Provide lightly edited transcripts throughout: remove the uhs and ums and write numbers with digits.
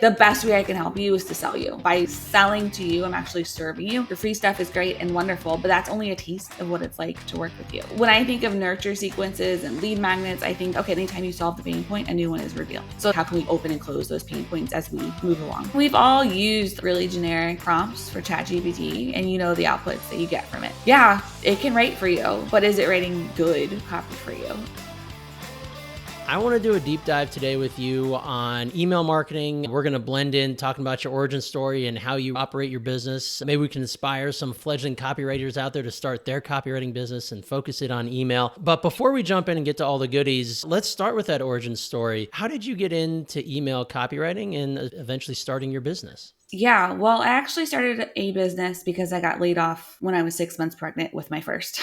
The best way I can help you is to sell you. By selling to you, I'm actually serving you. Your free stuff is great and wonderful, but that's only a taste of what it's like to work with you. When I think of nurture sequences and lead magnets, I think, okay, anytime you solve the pain point, a new one is revealed. So how can we open and close those pain points as we move along? We've all used really generic prompts for ChatGPT, and you know the outputs that you get from it. Yeah, it can write for you, but is it writing good copy for you? I want to do a deep dive today with you on email marketing. We're going to blend in talking about your origin story and how you operate your business. Maybe we can inspire some fledgling copywriters out there to start their copywriting business and focus it on email. But before we jump in and get to all the goodies, let's start with that origin story. How did you get into email copywriting and eventually starting your business? Yeah, well, I actually started a business because I got laid off when I was 6 months pregnant with my first.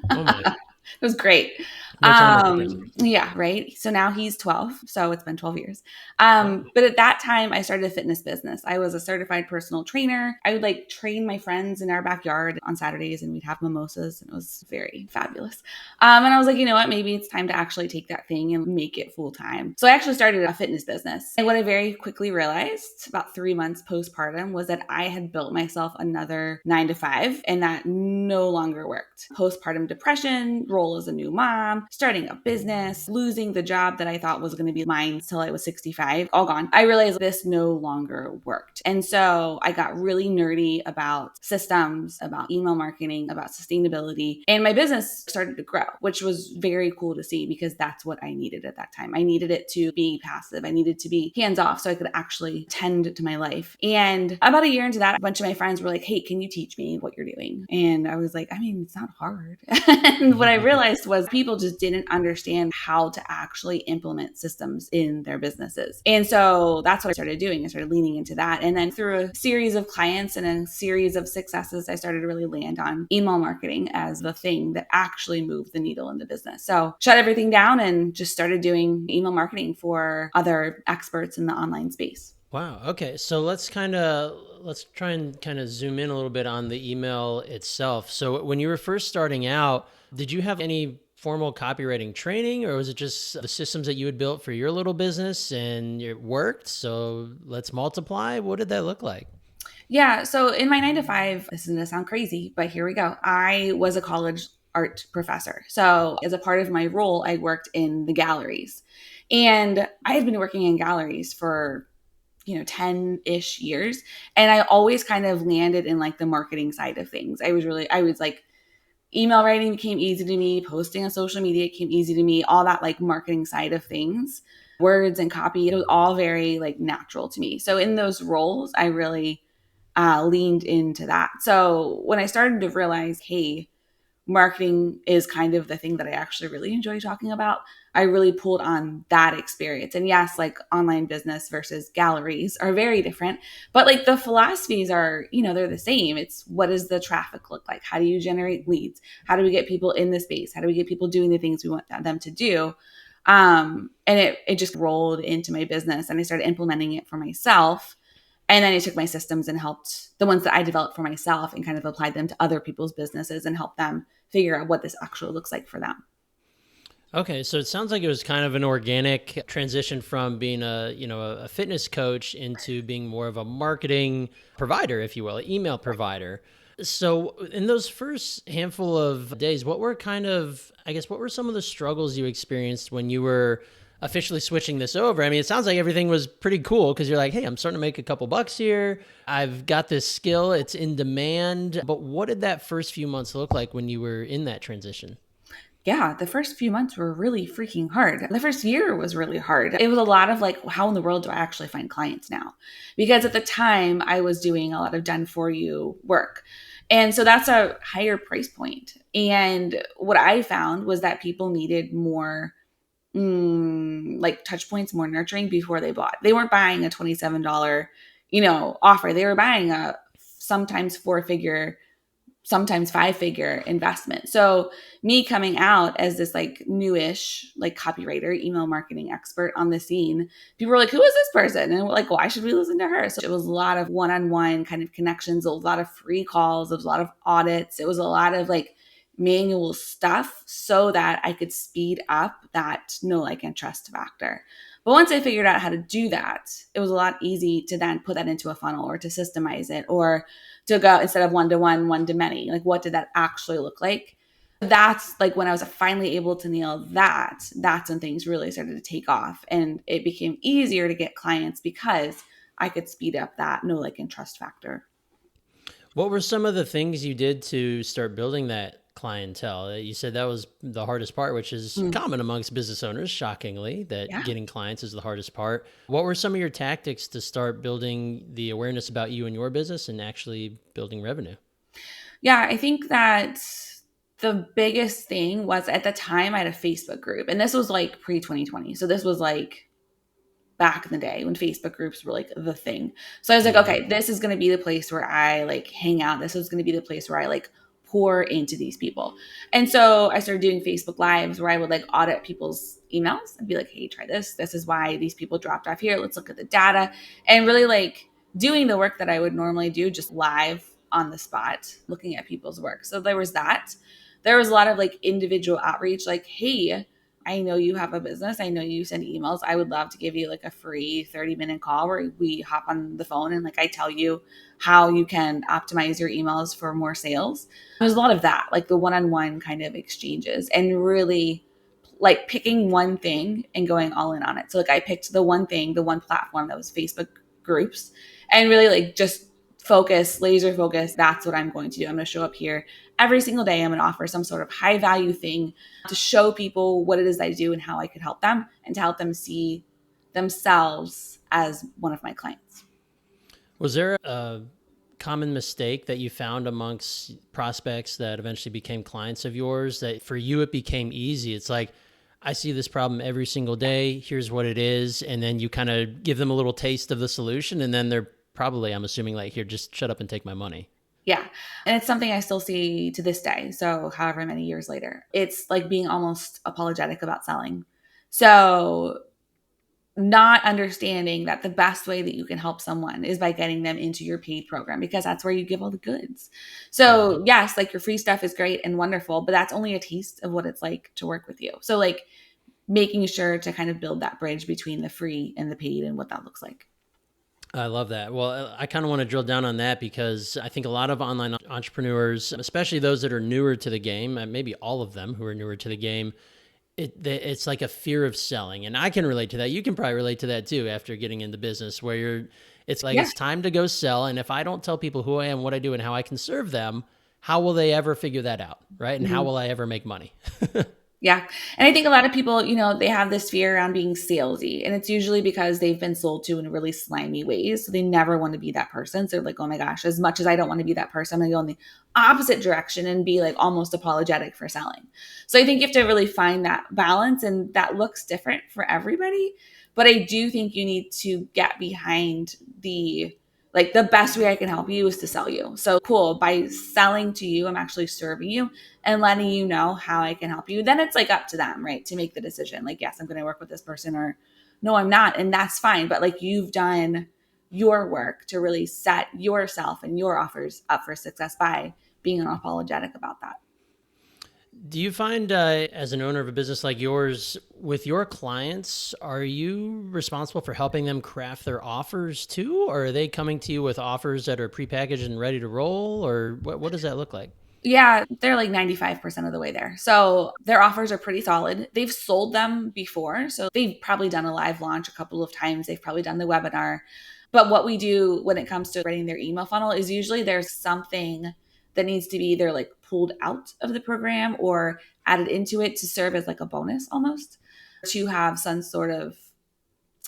Oh my. It was great. No time like the present. Yeah, right. So now he's 12. So it's been 12 years. Wow. But at that time, I started a fitness business. I was a certified personal trainer. I would like train my friends in our backyard on Saturdays and we'd have mimosas and it was very fabulous. And I was like, you know what? Maybe it's time to actually take that thing and make it full time. So I actually started a fitness business. And what I very quickly realized about 3 months postpartum was that I had built myself another 9-to-5 and that no longer worked. Postpartum depression, role as a new mom, starting a business, losing the job that I thought was going to be mine till I was 65, all gone. I realized this no longer worked. And so I got really nerdy about systems, about email marketing, about sustainability. And my business started to grow, which was very cool to see because that's what I needed at that time. I needed it to be passive. I needed to be hands off so I could actually tend to my life. And about a year into that, a bunch of my friends were like, hey, can you teach me what you're doing? And I was like, I mean, it's not hard. And what I realized was people just didn't understand how to actually implement systems in their businesses. And so that's what I started doing. I started leaning into that. And then through a series of clients and a series of successes, I started to really land on email marketing as the thing that actually moved the needle in the business. So shut everything down and just started doing email marketing for other experts in the online space. Wow. Okay. So let's try and kind of zoom in a little bit on the email itself. So when you were first starting out, did you have any formal copywriting training, or was it just the systems that you had built for your little business and it worked? So let's multiply. What did that look like? Yeah. So in my 9-to-5, this is going to sound crazy, but here we go. I was a college art professor. So as a part of my role, I worked in the galleries. And I had been working in galleries for 10-ish years. And I always kind of landed in like the marketing side of things. I was like, email writing became easy to me. Posting on social media came easy to me. All that like marketing side of things, words and copy, it was all very like natural to me. So in those roles, I really leaned into that. So when I started to realize, hey, marketing is kind of the thing that I actually really enjoy talking about, I really pulled on that experience. And yes, like online business versus galleries are very different, but like the philosophies are, they're the same. It's what does the traffic look like? How do you generate leads? How do we get people in the space? How do we get people doing the things we want them to do? And it just rolled into my business and I started implementing it for myself. And then I took my systems and helped the ones that I developed for myself and kind of applied them to other people's businesses and helped them figure out what this actually looks like for them. Okay, so it sounds like it was kind of an organic transition from being a fitness coach into being more of a marketing provider, if you will, an email provider. So in those first handful of days, what were some of the struggles you experienced when you were officially switching this over? I mean, it sounds like everything was pretty cool because you're like, hey, I'm starting to make a couple bucks here. I've got this skill. It's in demand. But what did that first few months look like when you were in that transition? Yeah, the first few months were really freaking hard. The first year was really hard. It was a lot of like, how in the world do I actually find clients now? Because at the time I was doing a lot of done for you work. And so that's a higher price point. And what I found was that people needed more like touch points, more nurturing before they bought. They weren't buying a $27, offer. They were buying a sometimes 4-figure, sometimes 5-figure investment. So me coming out as this like newish, like copywriter, email marketing expert on the scene, people were like, who is this person? And we're like, why should we listen to her? So it was a lot of one-on-one kind of connections, a lot of free calls, it was a lot of audits. It was a lot of like manual stuff so that I could speed up that know, like, and trust factor. But once I figured out how to do that, it was a lot easy to then put that into a funnel or to systemize it or to go instead of one-to-one, one-to-many. Like, what did that actually look like? That's like when I was finally able to nail that, that's when things really started to take off. And it became easier to get clients because I could speed up that know, like, and trust factor. What were some of the things you did to start building that clientele? You said that was the hardest part, which is Mm, common amongst business owners, shockingly, that yeah. getting clients is the hardest part. What were some of your tactics to start building the awareness about you and your business and actually building revenue? Yeah, I think that the biggest thing was at the time I had a Facebook group, and this was like pre 2020. So this was like back in the day when Facebook groups were like the thing. So I was like, Hmm. okay, this is going to be the place where I like hang out. This is going to be the place where I like pour into these people. And so I started doing Facebook lives where I would like audit people's emails and be like, hey, try this. This is why these people dropped off here. Let's look at the data, and really like doing the work that I would normally do just live on the spot, looking at people's work. So there was that. There was a lot of like individual outreach, like, hey, I know you have a business. I know you send emails. I would love to give you like a free 30-minute call where we hop on the phone and like I tell you how you can optimize your emails for more sales. There's a lot of that, like the one-on-one kind of exchanges and really like picking one thing and going all in on it. So like I picked the one thing, the one platform that was Facebook groups and really like just focus, laser focus. That's what I'm going to do. I'm going to show up here every single day. I'm going to offer some sort of high value thing to show people what it is I do and how I could help them and to help them see themselves as one of my clients. Was there a common mistake that you found amongst prospects that eventually became clients of yours that for you it became easy? It's like, I see this problem every single day. Here's what it is. And then you kind of give them a little taste of the solution. And then they're probably, I'm assuming, like, here, just shut up and take my money. Yeah. And it's something I still see to this day. So, however many years later, it's like being almost apologetic about selling. So, not understanding that the best way that you can help someone is by getting them into your paid program because that's where you give all the goods. Right. So, yes, like your free stuff is great and wonderful, but that's only a taste of what it's like to work with you. So, like making sure to kind of build that bridge between the free and the paid and what that looks like. I love that. Well, I kind of want to drill down on that because I think a lot of online entrepreneurs, especially those that are newer to the game, and maybe all of them who are newer to the game, it's like a fear of selling. And I can relate to that. You can probably relate to that too after getting into business where it's like, Yeah. it's time to go sell. And if I don't tell people who I am, what I do, and how I can serve them, how will they ever figure that out? Right. And how Mhm. will I ever make money? Yeah. And I think a lot of people, they have this fear around being salesy. And it's usually because they've been sold to in really slimy ways. So they never want to be that person. So they're like, oh my gosh, as much as I don't want to be that person, I'm going to go in the opposite direction and be like almost apologetic for selling. So I think you have to really find that balance. And that looks different for everybody. But I do think you need to get behind the best way I can help you is to sell you. So cool. By selling to you, I'm actually serving you and letting you know how I can help you. Then it's like up to them, right, to make the decision. Like, yes, I'm going to work with this person or no, I'm not. And that's fine. But like you've done your work to really set yourself and your offers up for success by being unapologetic about that. Do you find, as an owner of a business like yours, with your clients, are you responsible for helping them craft their offers too? Or are they coming to you with offers that are prepackaged and ready to roll? Or what does that look like? Yeah, they're like 95% of the way there. So their offers are pretty solid. They've sold them before. So they've probably done a live launch a couple of times. They've probably done the webinar. But what we do when it comes to writing their email funnel is usually there's something that needs to be either like pulled out of the program or added into it to serve as like a bonus almost to have some sort of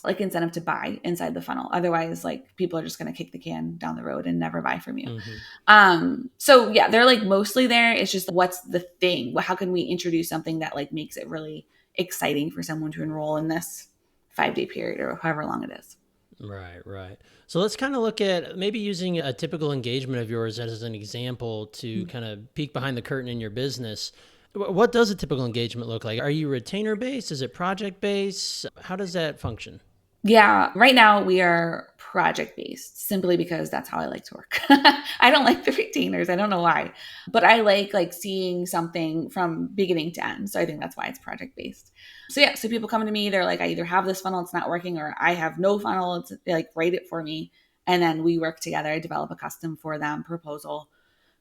like incentive to buy inside the funnel. Otherwise, like people are just going to kick the can down the road and never buy from you. Hmm. So yeah, they're like mostly there. It's just what's the thing? How can we introduce something that like makes it really exciting for someone to enroll in this 5-day period or however long it is? Right, right. So let's kind of look at maybe using a typical engagement of yours as an example to kind of peek behind the curtain in your business. What does a typical engagement look like? Are you retainer based? Is it project based? How does that function? Yeah, right now we are project based simply because that's how I like to work. I don't like the retainers. I don't know why, but I like seeing something from beginning to end. So I think that's why it's project based. So yeah, so people come to me, they're like, I either have this funnel, it's not working, or I have no funnel, it's they like write it for me. And then we work together. I develop a custom for them proposal,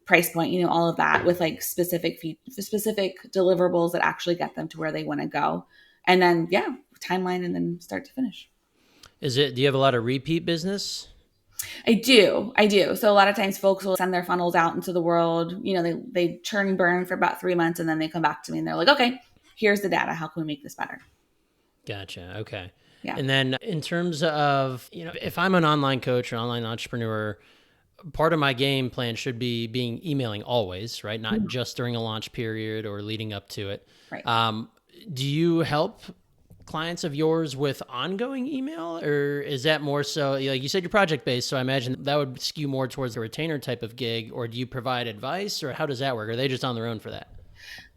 price point, all of that with like specific deliverables that actually get them to where they want to go. And then yeah, timeline and then start to finish. Do you have a lot of repeat business? I do. I do. So a lot of times folks will send their funnels out into the world. They churn and burn for about 3 months and then they come back to me and they're like, okay, here's the data. How can we make this better? Gotcha. Okay. Yeah. And then in terms of, if I'm an online coach or online entrepreneur, part of my game plan should be being emailing always, right? Not just during a launch period or leading up to it. Right. Do you help clients of yours with ongoing email, or is that more so, like you said, you're project based, so I imagine that would skew more towards a retainer type of gig, or do you provide advice, or how does that work? Are they just on their own for that?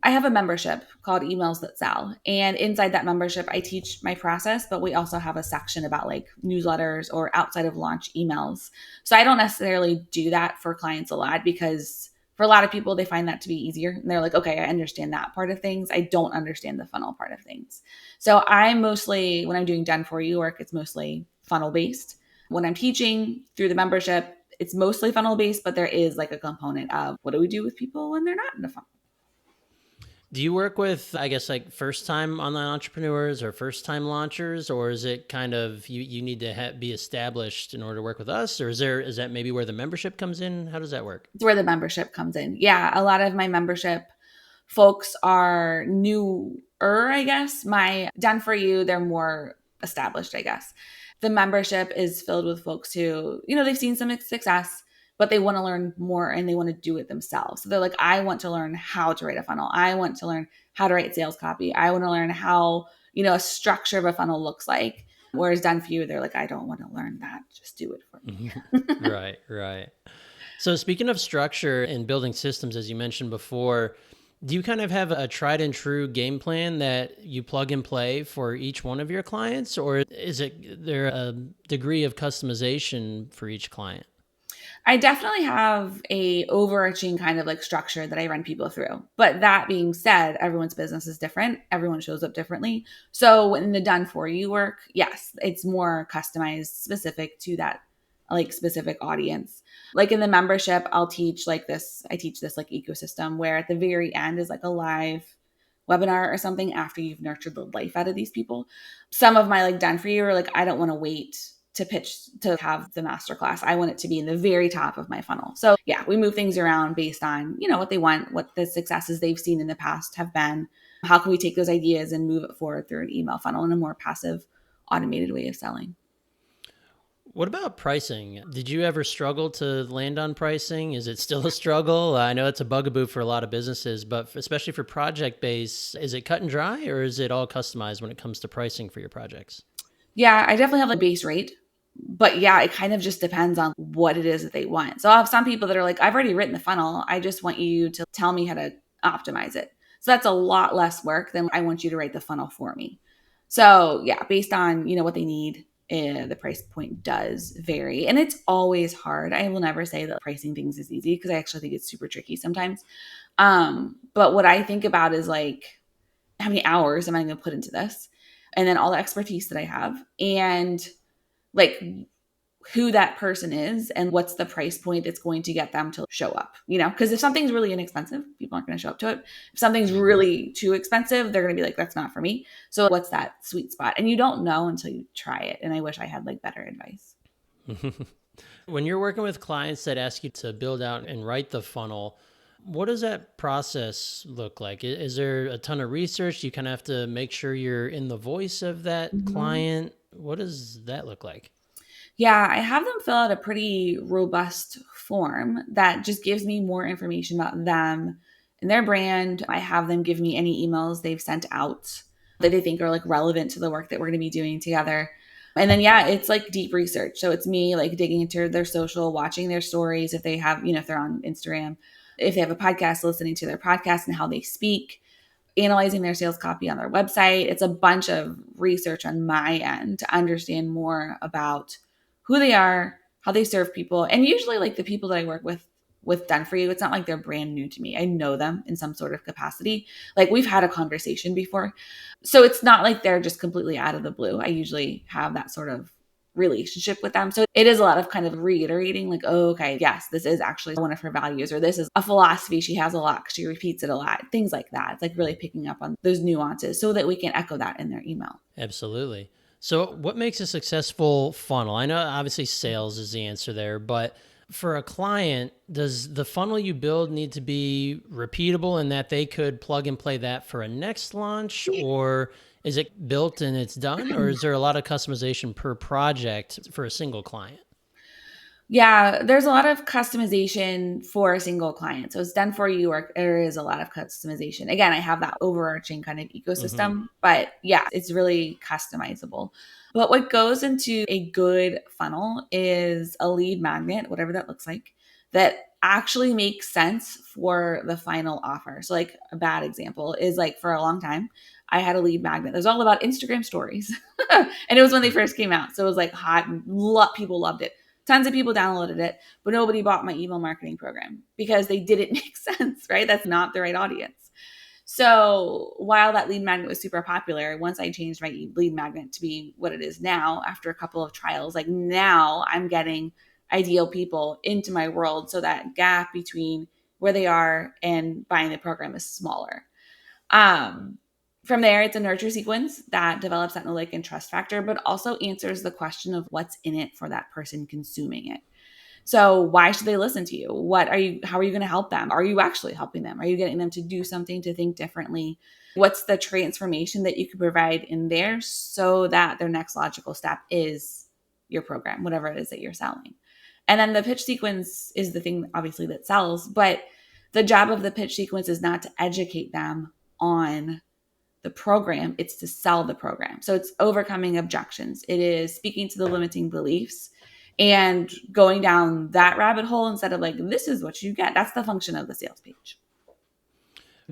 I have a membership called Emails That Sell. And inside that membership, I teach my process, but we also have a section about like newsletters or outside of launch emails. So I don't necessarily do that for clients a lot because for a lot of people, they find that to be easier. And they're like, okay, I understand that part of things. I don't understand the funnel part of things. So I mostly, when I'm doing done for you work, it's mostly funnel based. When I'm teaching through the membership, it's mostly funnel based, but there is like a component of what do we do with people when they're not in the funnel? Do you work with, I guess, like first time online entrepreneurs or first time launchers, or is it kind of you need to be established in order to work with us, or is that maybe where the membership comes in? How does that work? It's where the membership comes in. Yeah, a lot of my membership folks are newer, I guess. My done for you, they're more established, I guess. The membership is filled with folks who, they've seen some success, but they want to learn more and they want to do it themselves. So they're like, I want to learn how to write a funnel. I want to learn how to write sales copy. I want to learn how, a structure of a funnel looks like. Whereas done for you, they're like, I don't want to learn that. Just do it for me. Right, right. So speaking of structure and building systems, as you mentioned before, do you kind of have a tried and true game plan that you plug and play for each one of your clients, or is there a degree of customization for each client? I definitely have a overarching kind of like structure that I run people through. But that being said, everyone's business is different. Everyone shows up differently. So in the done for you work, yes, it's more customized, specific to that like specific audience. Like in the membership, I teach this like ecosystem where at the very end is like a live webinar or something after you've nurtured the life out of these people. Some of my like done for you are like, I don't want to wait to pitch to have the masterclass. I want it to be in the very top of my funnel. So yeah, we move things around based on, what they want, what the successes they've seen in the past have been. How can we take those ideas and move it forward through an email funnel in a more passive, automated way of selling? What about pricing? Did you ever struggle to land on pricing? Is it still a struggle? I know it's a bugaboo for a lot of businesses, but especially for project based, is it cut and dry or is it all customized when it comes to pricing for your projects? Yeah, I definitely have a base rate. But yeah, it kind of just depends on what it is that they want. So I have some people that are like, I've already written the funnel. I just want you to tell me how to optimize it. So that's a lot less work than I want you to write the funnel for me. So yeah, based on, what they need, the price point does vary. And it's always hard. I will never say that pricing things is easy because I actually think it's super tricky sometimes. But what I think about is like, how many hours am I going to put into this? And then all the expertise that I have. And like who that person is and what's the price point that's going to get them to show up, because if something's really inexpensive, people aren't going to show up to it. If something's really too expensive, they're going to be like, that's not for me. So what's that sweet spot? And you don't know until you try it. And I wish I had like better advice. When you're working with clients that ask you to build out and write the funnel, what does that process look like? Is there a ton of research? You kind of have to make sure you're in the voice of that client. What does that look like? Yeah, I have them fill out a pretty robust form that just gives me more information about them and their brand. I have them give me any emails they've sent out that they think are like relevant to the work that we're going to be doing together. And then, yeah, it's like deep research. So it's me like digging into their social, watching their stories. If they have, if they're on Instagram, if they have a podcast, listening to their podcast and how they speak. analyzing their sales copy on their website. It's a bunch of research on my end to understand more about who they are, how they serve people. And usually like the people that I work with Done For You, it's not like they're brand new to me. I know them in some sort of capacity. Like we've had a conversation before. So it's not like they're just completely out of the blue. I usually have that sort of relationship with them. So it is a lot of kind of reiterating like, oh, okay, yes, this is actually one of her values, or this is a philosophy she has a lot because she repeats it a lot, things like that. It's like really picking up on those nuances so that we can echo that in their email. Absolutely. So, what makes a successful funnel? I know obviously sales is the answer there, but for a client, does the funnel you build need to be repeatable in that they could plug and play that for a next launch, or is it built and it's done, or is there a lot of customization per project for a single client? Yeah, there's a lot of customization for a single client. So it's Done For You, or there is a lot of customization. Again, I have that overarching kind of Mm-hmm. ecosystem, but yeah, it's really customizable. But what goes into a good funnel is a lead magnet, whatever that looks like, that actually makes sense for the final offer. So, like a bad example is like for a long time, I had a lead magnet that was all about Instagram stories. And it was when they first came out. So it was like hot and people loved it. Tons of people downloaded it, but nobody bought my email marketing program because they didn't make sense, right? That's not the right audience. So while that lead magnet was super popular, once I changed my lead magnet to be what it is now, after a couple of trials, like now I'm getting ideal people into my world. So that gap between where they are and buying the program is smaller. Um, from there, it's a nurture sequence that develops that like and trust factor, but also answers the question of what's in it for that person consuming it. So why should they listen to you? How are you going to help them? Are you actually helping them? Are you getting them to do something, to think differently? What's the transformation that you could provide in there so that their next logical step is your program, whatever it is that you're selling? And then the pitch sequence is the thing, obviously, that sells. But the job of the pitch sequence is not to educate them on the program, it's to sell the program. So it's overcoming objections. It is speaking to the limiting beliefs and going down that rabbit hole instead of like, this is what you get. That's the function of the sales page.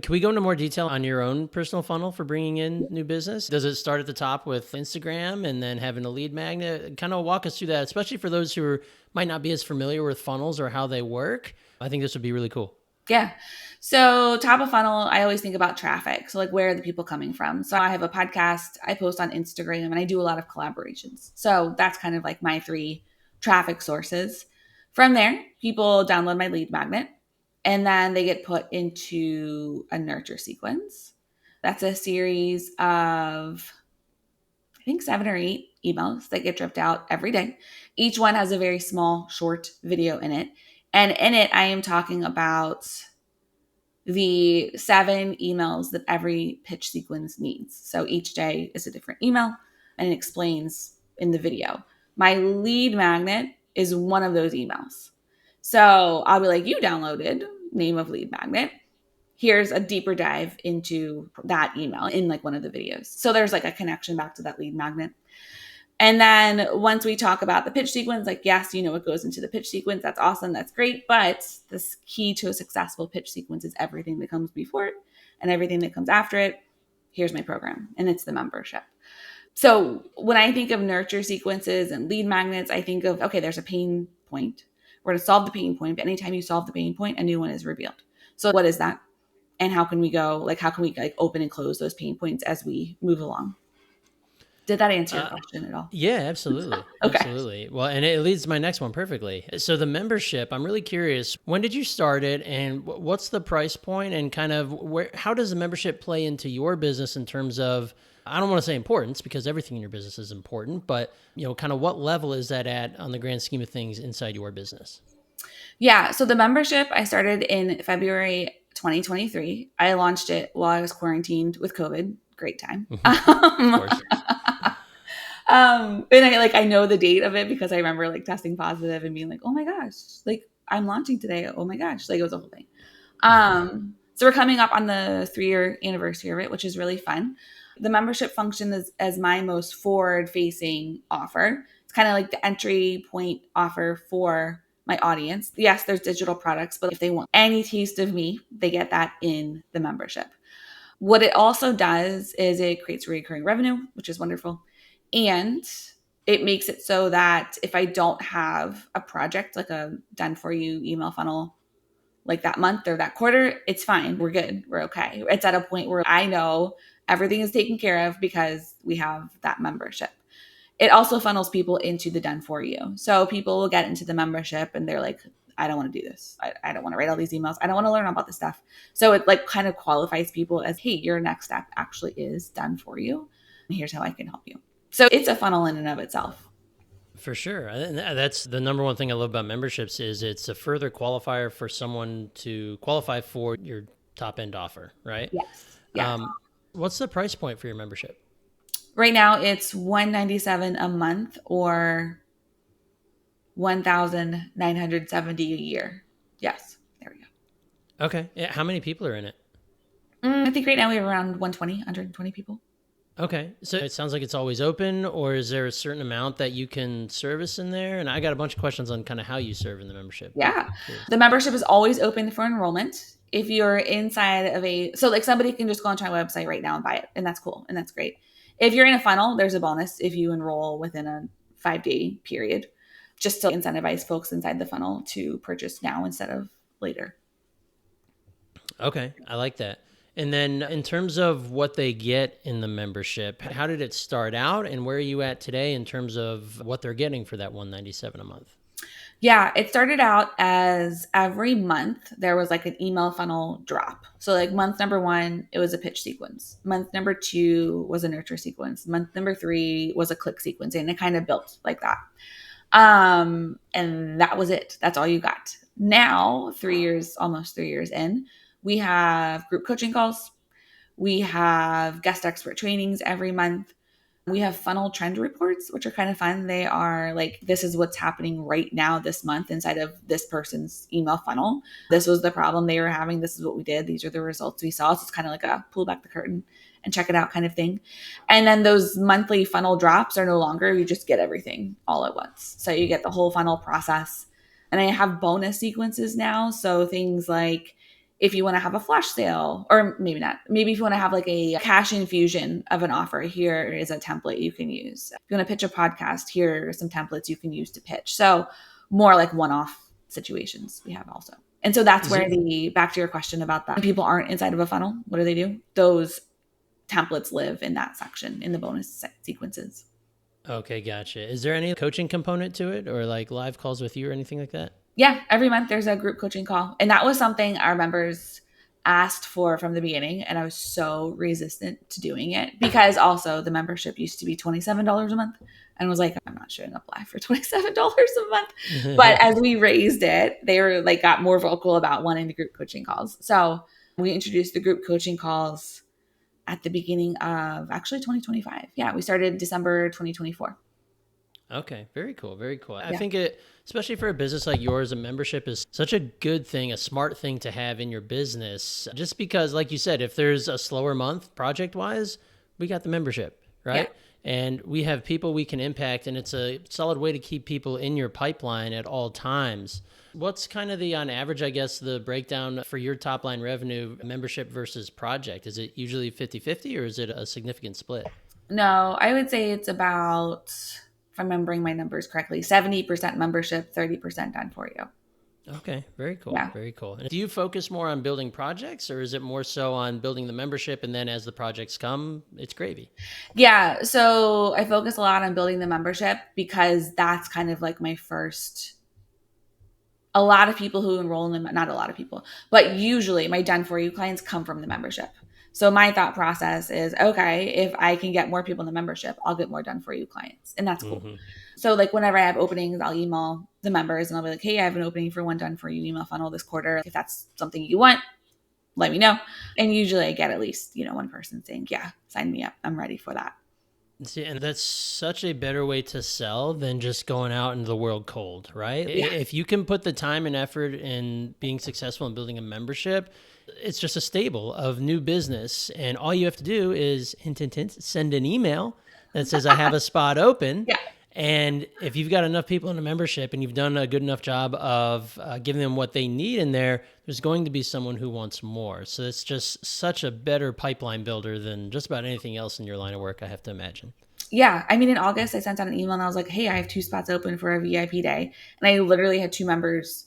Can we go into more detail on your own personal funnel for bringing in new business? Does it start at the top with Instagram and then having a lead magnet? Kind of walk us through that, especially for those who might not be as familiar with funnels or how they work. I think this would be really cool. Yeah. So top of funnel, I always think about traffic. So like, where are the people coming from? So I have a podcast, I post on Instagram, and I do a lot of collaborations. So that's kind of like my three traffic sources. From there, people download my lead magnet and then they get put into a nurture sequence. That's a series of, I think, 7 or 8 emails that get dripped out every day. Each one has a very small, short video in it. And in it, I am talking about the 7 emails that every pitch sequence needs. So each day is a different email and it explains in the video. My lead magnet is one of those emails. So I'll be like, you downloaded name of lead magnet. Here's a deeper dive into that email in like one of the videos. So there's like a connection back to that lead magnet. And then once we talk about the pitch sequence, like, yes, you know what goes into the pitch sequence. That's awesome. That's great. But the key to a successful pitch sequence is everything that comes before it and everything that comes after it. Here's my program, and it's the membership. So when I think of nurture sequences and lead magnets, I think of, okay, there's a pain point. We're going to solve the pain point. But anytime you solve the pain point, a new one is revealed. So what is that? And how can we open and close those pain points as we move along? Did that answer your Uh, question at all? yeah, absolutely. Okay. Absolutely. Well, and it leads to my next one perfectly. So the membership, I'm really curious, when did you start it and what's the price point and kind of how does the membership play into your business in terms of, I don't want to say importance because everything in your business is important, but kind of what level is that at on the grand scheme of things inside your business? Yeah. So the membership I started in February 2023. I launched it while I was quarantined with COVID. Great time. Of course. And I know the date of it because I remember like testing positive and being like, oh my gosh, like I'm launching today. Oh my gosh. Like it was a whole thing. So we're coming up on the 3-year anniversary of it, which is really fun. The membership function is as my most forward facing offer. It's kind of like the entry point offer for my audience. Yes, there's digital products, but if they want any taste of me, they get that in the membership. What it also does is it creates recurring revenue, which is wonderful. And it makes it so that if I don't have a project, like a done for you email funnel, like that month or that quarter, it's fine. We're good. We're okay. It's at a point where I know everything is taken care of because we have that membership. It also funnels people into the done for you. So people will get into the membership and they're like, I don't want to do this. I don't want to write all these emails. I don't want to learn about this stuff. So it like kind of qualifies people as, hey, your next step actually is done for you. And here's how I can help you. So it's a funnel in and of itself. For sure. And that's the number one thing I love about memberships is it's a further qualifier for someone to qualify for your top end offer, right? Yes. Yeah. What's the price point for your membership? Right now it's $197 a month or $1,970 a year. Yes. There we go. Okay. Yeah, how many people are in it? I think right now we have around 120 people. Okay. So it sounds like it's always open, or is there a certain amount that you can service in there? And I got a bunch of questions on kind of how you serve in the membership. Yeah. The membership is always open for enrollment. If you're inside of so like somebody can just go onto our website right now and buy it. And that's cool. And that's great. If you're in a funnel, there's a bonus if you enroll within a 5-day period, just to incentivize folks inside the funnel to purchase now instead of later. Okay. I like that. And then in terms of what they get in the membership, how did it start out and where are you at today in terms of what they're getting for that $197 a month? Yeah, it started out as every month there was like an email funnel drop. So like month number 1, it was a pitch sequence. Month number 2 was a nurture sequence. Month number 3 was a click sequence, and it kind of built like that. And that was it. That's all you got. Now, almost 3 years in, we have group coaching calls. We have guest expert trainings every month. We have funnel trend reports, which are kind of fun. They are like, this is what's happening right now this month inside of this person's email funnel. This was the problem they were having. This is what we did. These are the results we saw. So it's kind of like a pull back the curtain and check it out kind of thing. And then those monthly funnel drops are no longer, you just get everything all at once. So you get the whole funnel process. And I have bonus sequences now. So things like, if you want to have a flash sale, or maybe not, maybe if you want to have like a cash infusion of an offer, here is a template you can use. If you want to pitch a podcast, here are some templates you can use to pitch. So more like one-off situations we have also. And so that's where back to your question about that. When people aren't inside of a funnel, what do? Those templates live in that section in the bonus sequences. Okay, gotcha. Is there any coaching component to it or like live calls with you or anything like that? Yeah, every month there's a group coaching call. And that was something our members asked for from the beginning. And I was so resistant to doing it because also the membership used to be $27 a month. And was like, I'm not showing up live for $27 a month. But as we raised it, they were like, got more vocal about wanting the group coaching calls. So we introduced the group coaching calls at the beginning of actually 2025. Yeah, we started December 2024. Okay, very cool. Very cool. I think especially for a business like yours, a membership is such a good thing, a smart thing to have in your business. Just because, like you said, if there's a slower month project-wise, we got the membership, right? Yeah. And we have people we can impact, and it's a solid way to keep people in your pipeline at all times. What's kind of on average, I guess, the breakdown for your top line revenue, membership versus project? Is it usually 50-50 or is it a significant split? No, I would say it's about, if I'm remembering my numbers correctly, 70% membership, 30% done for you. Okay, very cool. Yeah. Very cool. And do you focus more on building projects or is it more so on building the membership and then as the projects come, it's gravy? Yeah, so I focus a lot on building the membership because that's kind of like my first. A lot of people who enroll in them, not a lot of people, but usually my done for you clients come from the membership. So my thought process is, okay, if I can get more people in the membership, I'll get more done for you clients. And that's cool. Mm-hmm. So like whenever I have openings, I'll email the members and I'll be like, hey, I have an opening for one done for you email funnel this quarter. If that's something you want, let me know. And usually I get at least, one person saying, yeah, sign me up. I'm ready for that. See, and that's such a better way to sell than just going out into the world cold, right? Yeah. If you can put the time and effort in being successful in building a membership, it's just a stable of new business. And all you have to do is hint, send an email that says, I have a spot open. Yeah. And if you've got enough people in a membership and you've done a good enough job of giving them what they need in there, there's going to be someone who wants more. So it's just such a better pipeline builder than just about anything else in your line of work, I have to imagine. Yeah. I mean, in August, I sent out an email and I was like, hey, I have 2 spots open for a VIP day. And I literally had 2 members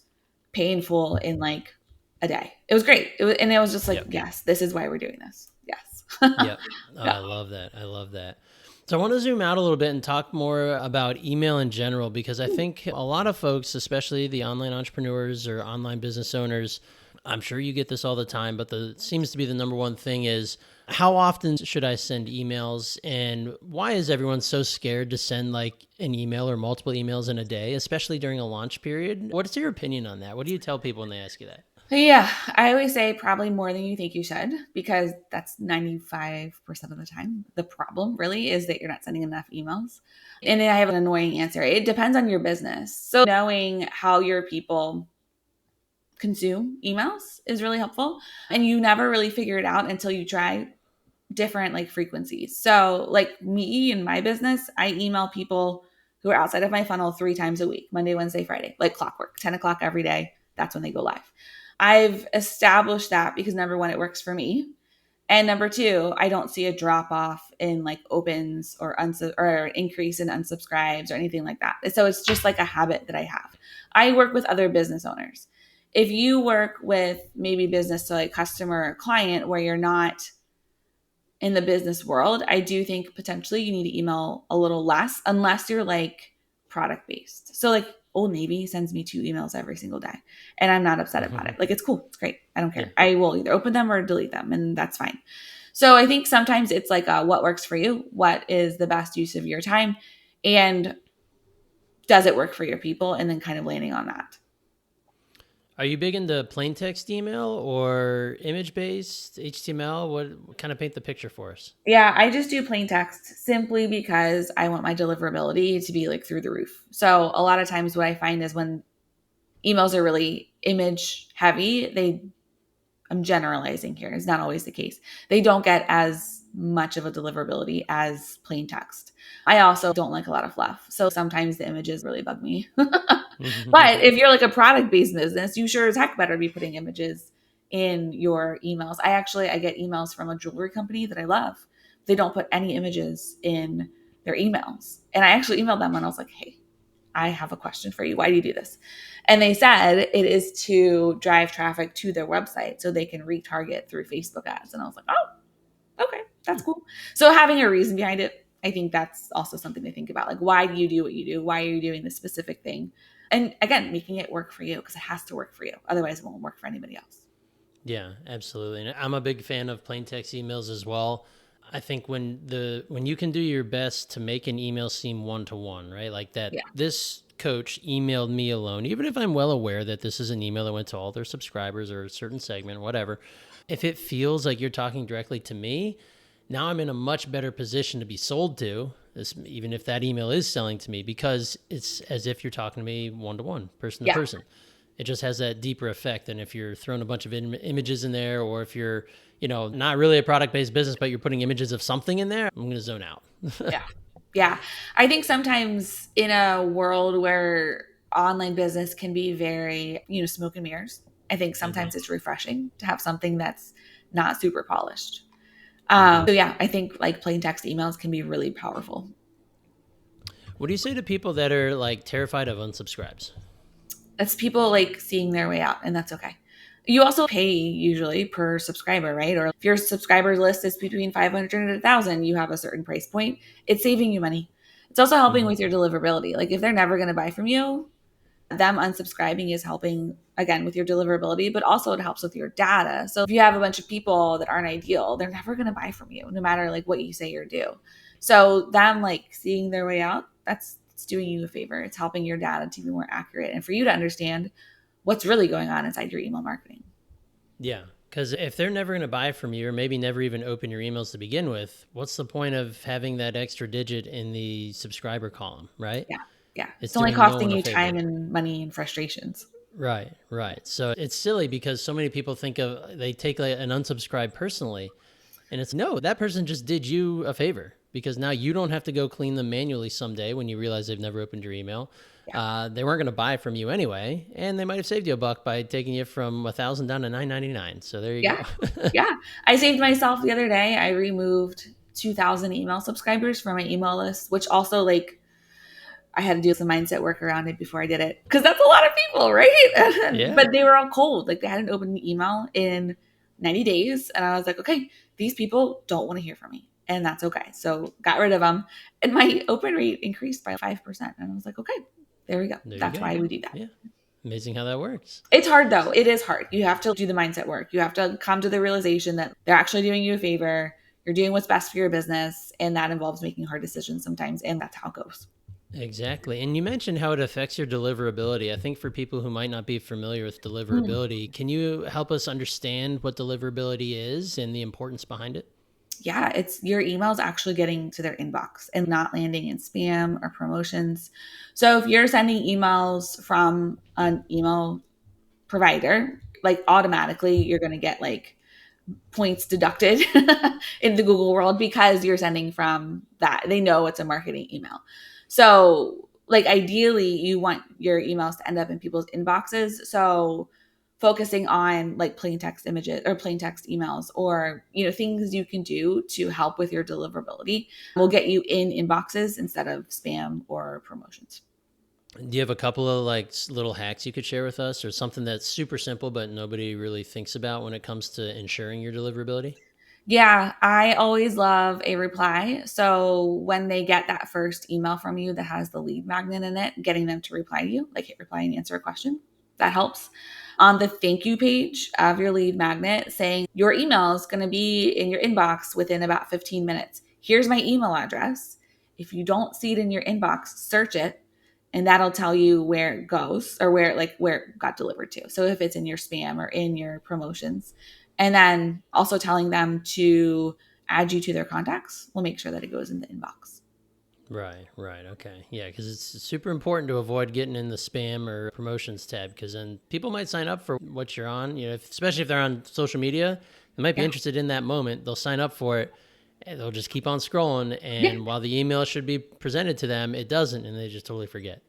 pay in full in like a day. It was great. And it was just like, Yep. yes, this is why we're doing this. Yes. Yep. Oh, Yeah. I love that. I love that. So I want to zoom out a little bit and talk more about email in general, because I think a lot of folks, especially the online entrepreneurs or online business owners, I'm sure you get this all the time, but the seems to be the number one thing is, how often should I send emails, and why is everyone so scared to send like an email or multiple emails in a day, especially during a launch period? What's your opinion on that? What do you tell people when they ask you that? Yeah, I always say probably more than you think you should, because that's 95% of the time. The problem really is that you're not sending enough emails. And I have an annoying answer. It depends on your business. So knowing how your people consume emails is really helpful. And you never really figure it out until you try different like frequencies. So like me and my business, I email people who are outside of my funnel 3 times a week, Monday, Wednesday, Friday, like clockwork, 10 o'clock every day. That's when they go live. I've established that because number one, it works for me. And number two, I don't see a drop off in like opens or or increase in unsubscribes or anything like that. So it's just like a habit that I have. I work with other business owners. If you work with maybe business to like customer or client where you're not in the business world, I do think potentially you need to email a little less unless you're like product based. So like Old Navy sends me 2 emails every single day and I'm not upset about it. Like it's cool. It's great. I don't Yeah. care. I will either open them or delete them and that's fine. So I think sometimes it's like what works for you, what is the best use of your time, and does it work for your people, and then kind of landing on that. Are you big into plain text email or image based HTML? What kind of paint the picture for us? Yeah, I just do plain text simply because I want my deliverability to be like through the roof. So a lot of times what I find is when emails are really image heavy, I'm generalizing here, it's not always the case. They don't get as much of a deliverability as plain text. I also don't like a lot of fluff. So sometimes the images really bug me. But if you're like a product based business, you sure as heck better be putting images in your emails. I get emails from a jewelry company that I love. They don't put any images in their emails. And I actually emailed them and I was like, hey, I have a question for you. Why do you do this? And they said it is to drive traffic to their website so they can retarget through Facebook ads. And I was like, oh, okay, that's cool. So having a reason behind it, I think that's also something to think about. Like, why do you do what you do? Why are you doing this specific thing? And again, making it work for you, because it has to work for you. Otherwise, it won't work for anybody else. Yeah, absolutely. And I'm a big fan of plain text emails as well. I think when you can do your best to make an email seem one to one, right? Like that Yeah. this coach emailed me alone, even if I'm well aware that this is an email that went to all their subscribers or a certain segment, whatever. If it feels like you're talking directly to me, now I'm in a much better position to be sold to, this, even if that email is selling to me, because it's as if you're talking to me one to one, person to Yeah. person. It just has that deeper effect than if you're throwing a bunch of images in there, or if you're, not really a product-based business, but you're putting images of something in there. I'm going to zone out. Yeah. Yeah. I think sometimes in a world where online business can be very, smoke and mirrors, I think hmm sometimes it's refreshing to have something that's not super polished. hmm So yeah, I think like plain text emails can be really powerful. What do you say to people that are like terrified of unsubscribes? That's people like seeing their way out, and that's okay. You also pay usually per subscriber, right? Or if your subscriber list is between 500 and 1,000, you have a certain price point. It's saving you money. It's also helping hmm with your deliverability. Like if they're never going to buy from you, them unsubscribing is helping again with your deliverability, but also it helps with your data. So if you have a bunch of people that aren't ideal, they're never going to buy from you, no matter like what you say or do. So them like seeing their way out, that's it's doing you a favor. It's helping your data to be more accurate and for you to understand what's really going on inside your email marketing. Yeah. Because if they're never going to buy from you, or maybe never even open your emails to begin with, what's the point of having that extra digit in the subscriber column, right? Yeah. Yeah. It's It's only doing no costing one a you favor. time and money and frustrations. Right, right. So it's silly because so many people they take like an unsubscribe personally, and it's no, that person just did you a favor. because now you don't have to go clean them manually someday when you realize they've never opened your email. Yeah. They weren't going to buy from you anyway, and they might have saved you $1 by taking you from 1,000 down to 999. So there you Yeah. go. Yeah. I saved myself the other day. I removed 2,000 email subscribers from my email list, which also like I had to do some mindset work around it before I did it because that's a lot of people, right? Yeah. But they were all cold. Like they hadn't opened an email in 90 days. And I was like, okay, these people don't want to hear from me. And that's okay. So got rid of them. And my open rate increased by 5%. And I was like, okay, there we go. There you That's go. why we do that. Yeah. Amazing how that works. It's hard though. It is hard. You have to do the mindset work. You have to come to the realization that they're actually doing you a favor. You're doing what's best for your business. And that involves making hard decisions sometimes. And that's how it goes. Exactly. And you mentioned how it affects your deliverability. I think for people who might not be familiar with deliverability, can you help us understand what deliverability is and the importance behind it? Yeah, it's your emails actually getting to their inbox and not landing in spam or promotions. So if you're sending emails from an email provider, like automatically you're going to get like points deducted in the Google world because you're sending from that. They know it's a marketing email. So, like, ideally, you want your emails to end up in people's inboxes. So, focusing on like plain text images or plain text emails or things you can do to help with your deliverability will get you in inboxes instead of spam or promotions. Do you have a couple of like little hacks you could share with us or something that's super simple but nobody really thinks about when it comes to ensuring your deliverability? Yeah, I always love a reply. So when they get that first email from you that has the lead magnet in it, getting them to reply to you, like hit reply and answer a question, that helps. On the thank you page of your lead magnet, saying your email is going to be in your inbox within about 15 minutes. Here's my email address. If you don't see it in your inbox, search it and that'll tell you where it goes or where it got delivered to. So if it's in your spam or in your promotions, and then also telling them to add you to their contacts will make sure that it goes in the inbox. Right, right. Okay. Yeah, because it's super important to avoid getting in the spam or promotions tab because then people might sign up for what you're on, especially if they're on social media, they might be Yeah. interested in that moment. They'll sign up for it and they'll just keep on scrolling. Yeah. And while the email should be presented to them, it doesn't. And they just totally forget.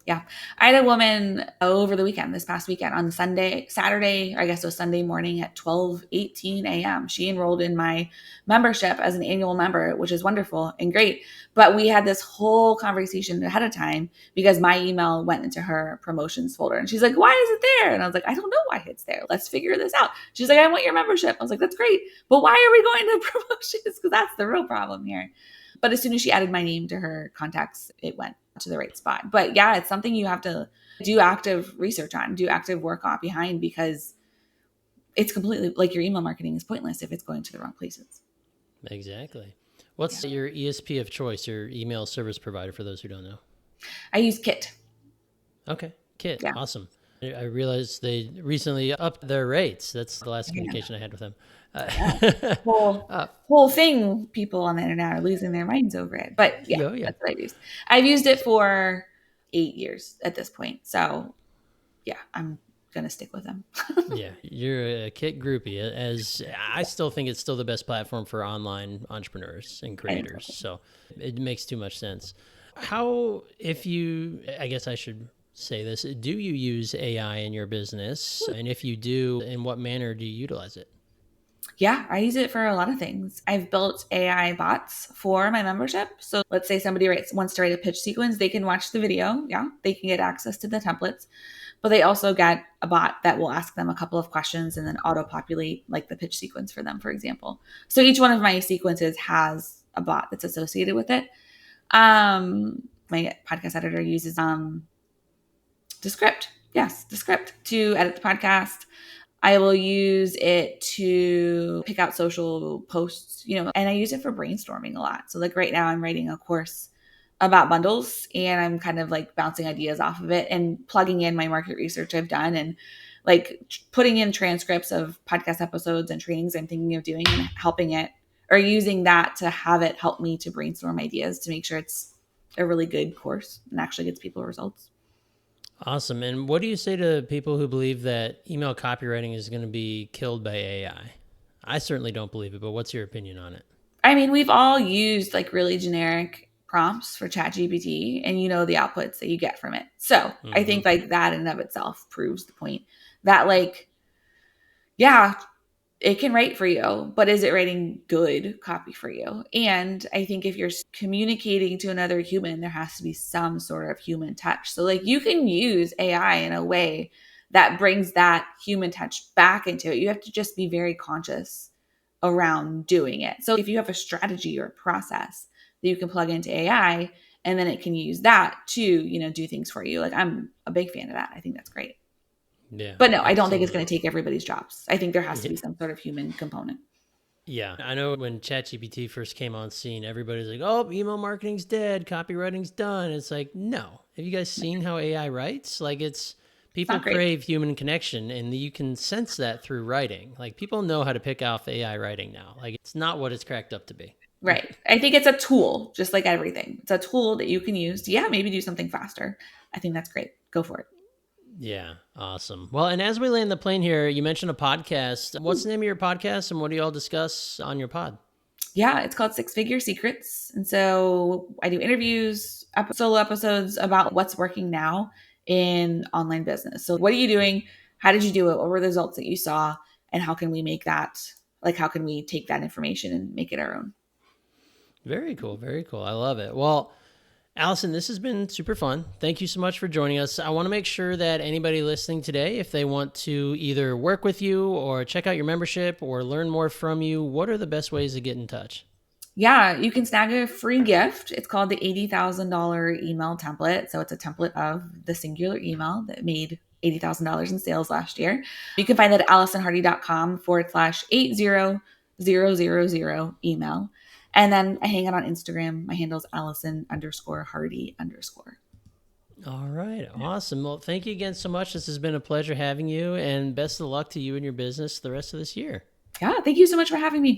Yeah. I had a woman over the weekend, this past weekend on Saturday, or I guess it was Sunday morning at 12:18 a.m. She enrolled in my membership as an annual member, which is wonderful and great. But we had this whole conversation ahead of time because my email went into her promotions folder. And she's like, why is it there? And I was like, I don't know why it's there. Let's figure this out. She's like, I want your membership. I was like, that's great. But why are we going to promotions? Because that's the real problem here. But as soon as she added my name to her contacts, it went to the right spot. But yeah, it's something you have to do active research on, do active work on behind because it's completely like your email marketing is pointless if it's going to the wrong places. Exactly. What's your ESP of choice, your email service provider, for those who don't know? I use Kit. Okay. Kit. Yeah. Awesome. I realized they recently upped their rates. That's the last communication I had with them. Whole thing, people on the internet are losing their minds over it. But yeah, yeah. that's what I've used. I've used it for 8 years at this point. So yeah, I'm going to stick with them. Yeah, you're a Kit groupie. As I still think it's still the best platform for online entrepreneurs and creators. So it makes too much sense. I guess I should say this, do you use AI in your business? And if you do, in what manner do you utilize it? Yeah, I use it for a lot of things. I've built AI bots for my membership. So let's say somebody wants to write a pitch sequence, they can watch the video. Yeah, they can get access to the templates, but they also get a bot that will ask them a couple of questions and then auto-populate like the pitch sequence for them, for example. So each one of my sequences has a bot that's associated with it. My podcast editor uses Descript. Yes, Descript to edit the podcast. I will use it to pick out social posts, and I use it for brainstorming a lot. So like right now I'm writing a course about bundles and I'm kind of like bouncing ideas off of it and plugging in my market research I've done and like putting in transcripts of podcast episodes and trainings I'm thinking of doing and helping it or using that to have it help me to brainstorm ideas to make sure it's a really good course and actually gets people results. Awesome. And what do you say to people who believe that email copywriting is going to be killed by AI? I certainly don't believe it, but what's your opinion on it? I mean, we've all used like really generic prompts for ChatGPT, and you know the outputs that you get from it. So I Hmm. think like that in and of itself proves the point that like, yeah, it can write for you, but is it writing good copy for you? And I think if you're communicating to another human, there has to be some sort of human touch. So, like, you can use AI in a way that brings that human touch back into it. You have to just be very conscious around doing it. So, if you have a strategy or a process that you can plug into AI, and then it can use that to, do things for you. Like, I'm a big fan of that. I think that's great. Yeah, But no, I don't think it's going absolutely. to take everybody's jobs. I think there has to Yeah. be some sort of human component. Yeah, I know when ChatGPT first came on scene, everybody's like, "Oh, email marketing's dead, copywriting's done." It's like, no. Have you guys seen how AI writes? Like, It's people not great. crave human connection, and you can sense that through writing. Like, people know how to pick off AI writing now. Like, it's not what it's cracked up to be. Right. I think it's a tool, just like everything. It's a tool that you can use to, yeah, maybe do something faster. I think that's great. Go for it. Yeah, awesome. Well, and as we land the plane here, you mentioned a podcast. What's the name of your podcast, and what do you all discuss on your pod? Yeah, it's called Six Figure Secrets. And so I do interviews, solo episodes about what's working now in online business. So, what are you doing? How did you do it? What were the results that you saw? And how can we make that, like, how can we take that information and make it our own? Very cool. Very cool. I love it. Well, Allison, this has been super fun. Thank you so much for joining us. I want to make sure that anybody listening today, if they want to either work with you or check out your membership or learn more from you, what are the best ways to get in touch? Yeah, you can snag a free gift. It's called the $80,000 email template. So it's a template of the singular email that made $80,000 in sales last year. You can find that at AllisonHardy.com/80000 email. And then I hang out on Instagram. My handle is Allison_Hardy_. All right. Awesome. Well, thank you again so much. This has been a pleasure having you, and best of luck to you and your business the rest of this year. Yeah, thank you so much for having me.